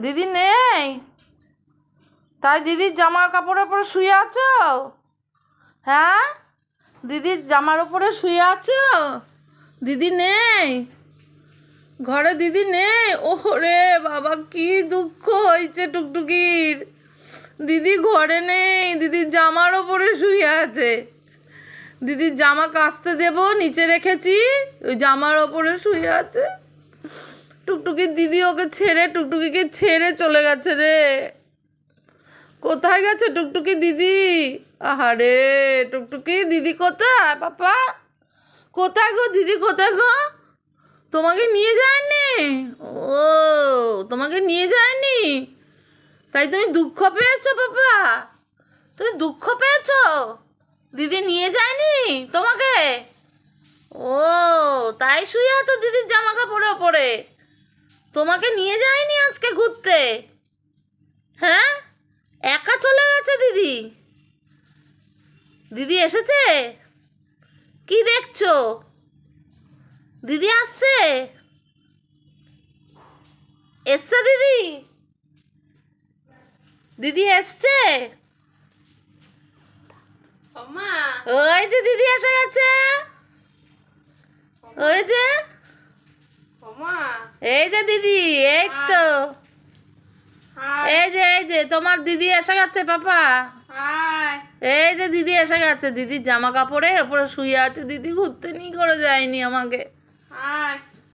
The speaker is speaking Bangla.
দিদি নেই? তাই দিদির জামার কাপড়ের উপরে শুয়ে আছো? হ্যাঁ, দিদির জামার উপরে শুয়ে আছো? দিদি নেই ঘরে? দিদি নেই? ওরে বাবা, কি দুঃখ হয়েছে টুকটুকির। দিদি ঘরে নেই, দিদির জামার ওপরে শুয়ে আছে। দিদির জামা কাচতে দেব, নিচে রেখেছি, ওই জামার ওপরে শুয়ে আছে। টুকটুকির দিদি ওকে ছেড়ে, টুকটুকিকে ছেড়ে চলে গেছে রে। কোথায় গেছে টুকটুকি দিদি? আহারে টুকটুকি দিদি কোথায়? পাপা কোথায় গো? দিদি কোথায় গো? তোমাকে নিয়ে যায়নি? ও, তোমাকে নিয়ে যায়নি? তাই তুমি দুঃখ পেয়েছো পাপা? তুমি দুঃখ পেয়েছো? দিদি নিয়ে যায়নি তোমাকে? ও, তাই শুয়ে আছো দিদির জামা কাপড়ের ওপরে? তোমাকে নিয়ে যায়নি আজকে ঘুরতে? হ্যাঁ, একা চলে গেছে দিদি? দিদি এসেছে? কি দেখছো? দিদি আসছে? এসছে দিদি? দিদি এসছে? ওই যে দিদি এসে গেছে, ওই যে, এই যে দিদি, এই তো, এই যে তোমার দিদি এসে গেছে পাপা। এই যে দিদি এসে গেছে, দিদির জামা কাপড়ের উপরে শুয়ে আছে। দিদি ঘুরতে নিয়ে করে যায়নি আমাকে।